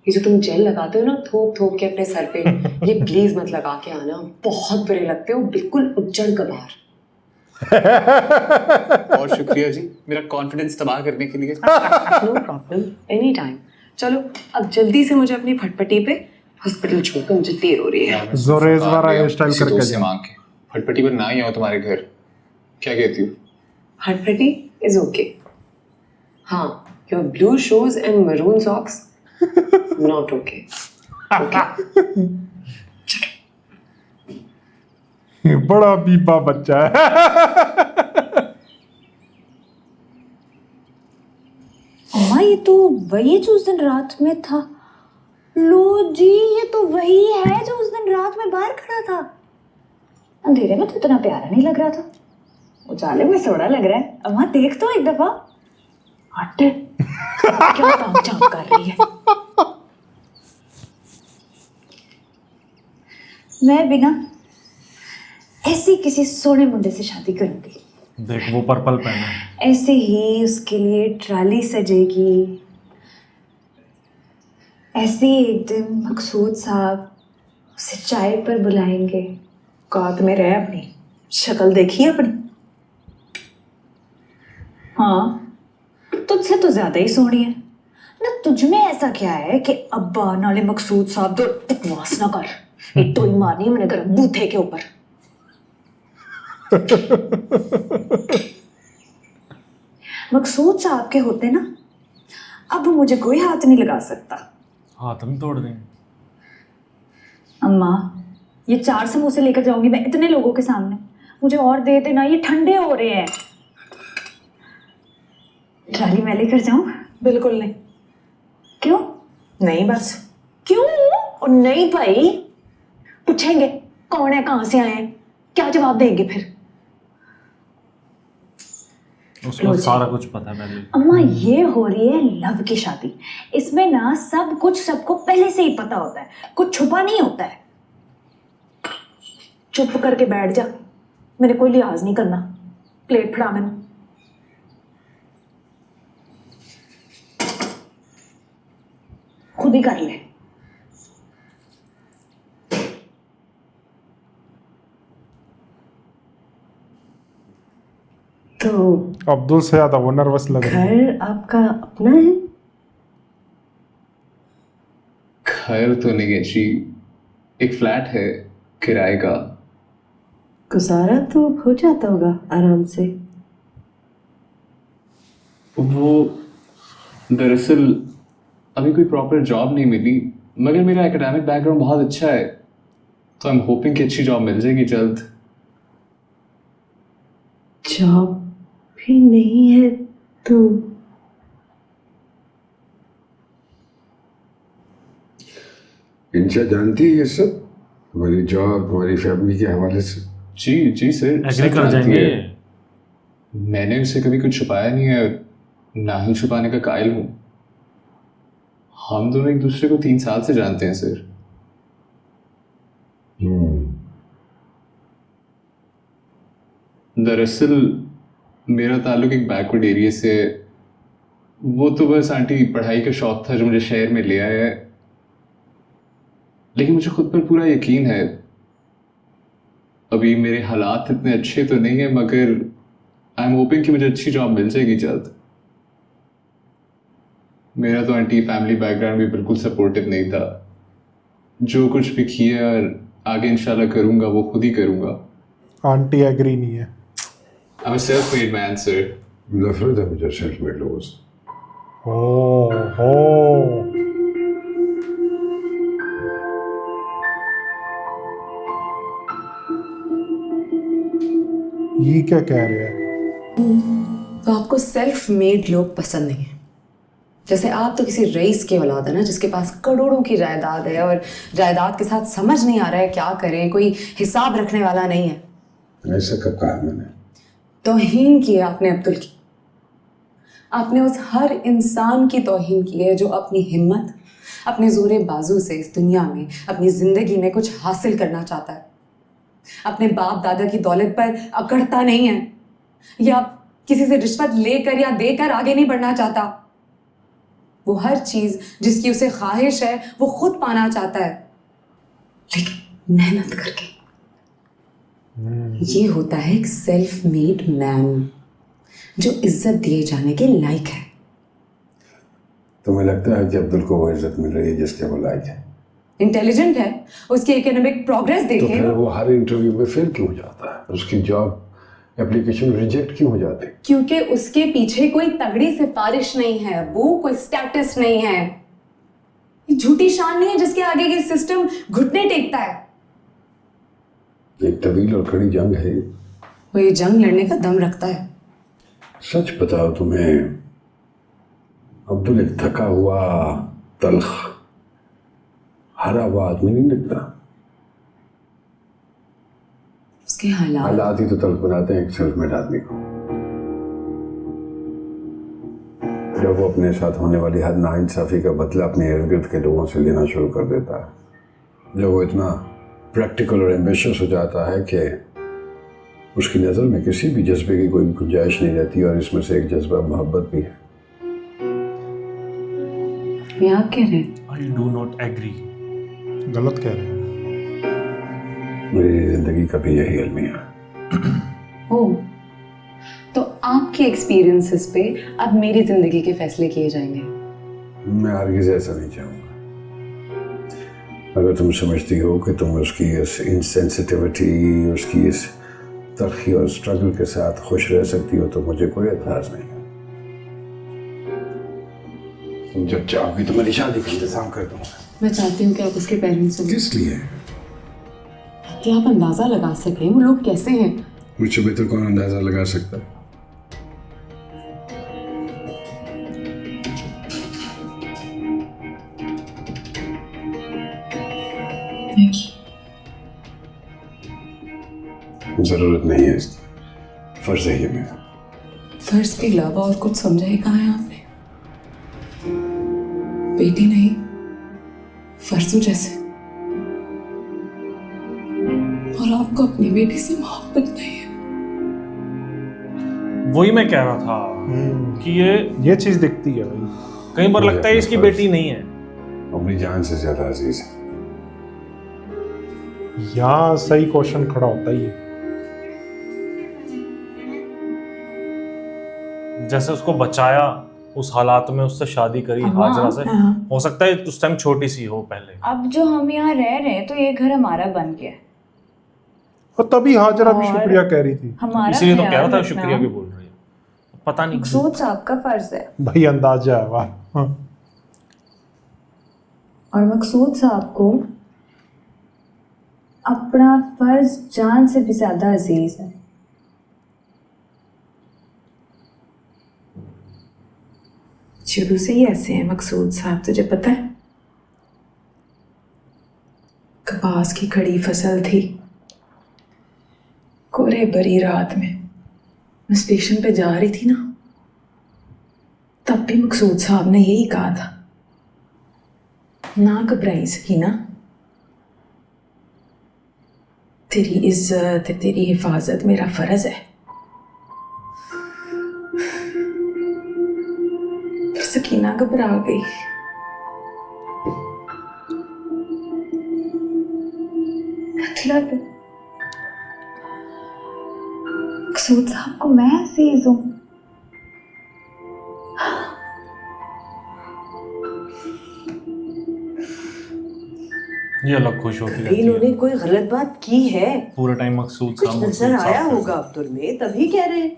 ये जो तुम जेल लगाते हो ना थोप थोप के अपने सर पे, ये प्लीज मत लगा के आना, बहुत बुरे लगते हो, बिल्कुल उज्जड़ कबार। और शुक्रिया जी मेरा कॉन्फिडेंस तबाह करने के लिए। No problem, any time. चलो अब जल्दी से मुझे अपनी फटपटी पे हॉस्पिटल छोड़कर, मुझे देर हो रही है। जोरेज वाला हेयर स्टाइल करके दोस्त से मांग के फटपटी पर ना ही आओ तुम्हारे घर, क्या कहती हो? फटपटी इज ओके। हाँ, your blue shoes and maroon socks not okay. बड़ा बीबा बच्चा है। अम्मा ये तो वही जो उस दिन रात में था। लो जी, ये तो वही है जो उस दिन रात में बाहर खड़ा था। अंधेरे में तो इतना प्यारा नहीं लग रहा था, उजाले में सोड़ा लग रहा है। अम्मा देख तो एक दफा। हट, क्या काम चाम कर रही है। मैं बिना ऐसी किसी सोने मुंडे से शादी करूंगी। देख वो पर्पल पहना है। ऐसे ही उसके लिए ट्राली सजेगी, ऐसे ही एक दिन मकसूद साहब उसे चाय पर बुलाएंगे। औकात में रहे, अपनी शक्ल देखी अपनी। हाँ, तुझसे तो ज्यादा ही सोहनी है ना। तुझमें ऐसा क्या है कि अब्बा नाले मकसूद साहब तो बकवास ना कर। एक तो ही मारनी है मैंने गरम बूथे के ऊपर। मकसूद साहब के होते ना, अब मुझे कोई हाथ नहीं लगा सकता। हाथ नहीं तोड़ देंगे। अम्मा ये 4 समोसे लेकर जाऊंगी मैं इतने लोगों के सामने, मुझे और दे देना, ये ठंडे हो रहे हैं। ट्राली मैं लेकर जाऊं? बिल्कुल नहीं। क्यों नहीं बस। क्यों? और नहीं भाई, पूछेंगे कौन है, कहां से आए हैं, क्या जवाब देंगे फिर? उसको सारा कुछ पता है पहले। अम्मा ये हो रही है लव की शादी, इसमें ना सब कुछ सबको पहले से ही पता होता है, कुछ छुपा नहीं होता है। चुप करके बैठ जा, मैंने कोई लिहाज नहीं करना। प्लेट फड़ा मैंने। खुद ही कर ले। तो अब्दुल से ज्यादा वो नर्वस लग रहा है। घर आपका अपना है? घर तो नहीं है जी, एक फ्लैट है किराए का। गुजारा तो हो जाता होगा आराम से। वो दरअसल अभी कोई प्रॉपर जॉब नहीं मिली, मगर मेरा एकेडमिक बैकग्राउंड बहुत अच्छा है, तो आई एम होपिंग कि अच्छी जॉब मिल जाएगी जल्द। जॉब भी नहीं है तो इंशा जानती है ये सब, हमारी जॉब हमारी फैमिली के हवाले से। जी जी सर, एग्री सब कर जानती जाएंगे। है। मैंने उसे कभी कुछ छुपाया नहीं है, ना ही छुपाने का कायल हूँ। हम दोनों एक दूसरे को 3 साल से जानते हैं सर। दरअसल मेरा ताल्लुक एक बैकवर्ड एरिया से है। वो तो बस आंटी पढ़ाई का शौक था जो मुझे शहर में ले आया है, लेकिन मुझे खुद पर पूरा यकीन है। अभी मेरे हालात इतने अच्छे तो नहीं है, मगर आई एम होपिंग कि मुझे अच्छी जॉब मिल जाएगी जल्द। मेरा तो आंटी फैमिली बैकग्राउंड भी बिल्कुल सपोर्टिव नहीं था। जो कुछ भी किया और आगे इंशाल्लाह करूंगा वो खुद ही करूंगा। आंटी एग्री नहीं है। I am a self made man sir. नफरत है मुझे सेल्फ मेड लोगों से। हो ये क्या कह रहे हैं? तो आपको सेल्फ मेड लोग पसंद नहीं है? जैसे आप तो किसी रईस की औलाद है ना, जिसके पास करोड़ों की जायदाद है और जायदाद के साथ समझ नहीं आ रहा है क्या करें, कोई हिसाब रखने वाला नहीं है। ऐसा कब कहा मैंने? तौहीन की है आपने अब्दुल की। आपने उस हर इंसान की तौहीन की है जो अपनी हिम्मत, अपने जोरे बाजू से इस दुनिया में अपनी जिंदगी में कुछ हासिल करना चाहता है, अपने बाप दादा की दौलत पर अकड़ता नहीं है, या किसी से रिश्वत लेकर या देकर आगे नहीं बढ़ना चाहता। वो हर चीज जिसकी उसे ख्वाहिश है वो खुद पाना चाहता है, लेकिन मेहनत करके। ये होता है एक सेल्फ मेड मैन जो इज्जत दिए जाने के लायक है। तुम्हें लगता है कि अब्दुल को वो इज्जत मिल रही है जिसके वो लायक है? इंटेलिजेंट है, उसकी एकेडमिक प्रोग्रेस तो देखें। फिर वो हर इंटरव्यू में फेल क्यों हो जाता है? उसकी जॉब एप्लीकेशन रिजेक्ट क्यों हो जाती है? क्योंकि उसके पीछे कोई तगड़ी सिफारिश नहीं है, वो कोई स्टेटस नहीं है, ये झूठी शान नहीं है जिसके आगे ये सिस्टम घुटने टेकता है। एक तवील और कड़ी जंग है। वो ये जंग लड़ने का दम रखता है। सच बताओ, तुम्हें अब्दुल एक थका हुआ, तल्ख, हरा हुआ आदमी नहीं लगता? उसके हालात हालात ही तो तल्ख बनाते हैं एक सेल्फ मेड आदमी को। जब वो अपने साथ होने वाली हर नाइंसाफी का बदला अपने इर्द गिर्द के लोगों से लेना शुरू कर देता है, जब वो इतना प्रैक्टिकल और एम्बिशियस हो जाता है कि उसकी नज़र में किसी भी जज्बे की कोई गुंजाइश नहीं रहती, और इसमें से एक जज्बा मोहब्बत भी है। ये आप कह रहे हैं? I do not agree. गलत कह रहे हैं। मेरी जिंदगी का भी यही अलमिया है। ओह, तो आपके एक्सपीरियंसेस पे अब मेरी जिंदगी के फैसले किए जाएंगे? मैं हरगिज़ ऐसा नहीं चाहूँगा। अगर तुम समझती हो कि तुम उसकी इस इनसेंसिटिविटी, उसकी इस तलखी और स्ट्रगल के साथ खुश रह सकती हो, तो मुझे कोई एतराज़ नहीं है। तुम जब चाहोगी तो मेरी शादी का इंतजाम कर दूंगा। मैं चाहती हूँ कि आप उसके पेरेंट्स से किस लिए? कि आप अंदाजा लगा सकें वो लोग कैसे हैं। मुझसे बेहतर कौन अंदाजा लगा सकता है? जरूरत नहीं है इसकी, फर्ज है ये मेरा। फर्ज के अलावा और कुछ समझा ही कहाँ है आपने? बेटी नहीं, फर्जों जैसे। और आपको अपनी बेटी से मोहब्बत नहीं है। वही मैं कह रहा था कि ये चीज दिखती है भाई। कई बार लगता है इसकी बेटी नहीं है। अपनी जान से ज्यादा अजीज है। यहाँ सही क्वेश्चन खड़ा होता ही है। जैसे उसको बचाया, उस हालात में उससे शादी करी हाजरा से, हो सकता है उस टाइम छोटी सी हो पहले। अब जो हम यहाँ रह रहे हैं तो ये घर हमारा बन गया है। और तभी हाजरा भी और शुक्रिया कह रही थी। हमारा इसीलिए तो कह रहा था ख्याल शुक्रिया रखना क्यों बोल रही है, पता नहीं। मकसूद साहब का फर्ज है, भाई अंदाजा है। वाह। हाँ। और मकसूद साहब को अपना फर्ज जान से भी ज्यादा अजीज है। शुरू से ही ऐसे हैं मकसूद साहब, तुझे पता है? कपास की खड़ी फसल थी, कोरे भरी रात में मैं स्टेशन पे जा रही थी ना, तब भी मकसूद साहब ने यही कहा था, ना घबराई सकी ना, तेरी इज्जत, तेरी हिफाजत मेरा फर्ज है। सकीना घबरा गई। मतलब मकसूद साहब को मैं अजीज हूँ। ये अलग खुश होती रहती इन्होंने है कोई गलत बात की है, पूरे टाइम। मकसूद कुछ साहब नजर आया होगा अब्दुल में, तभी कह रहे हैं।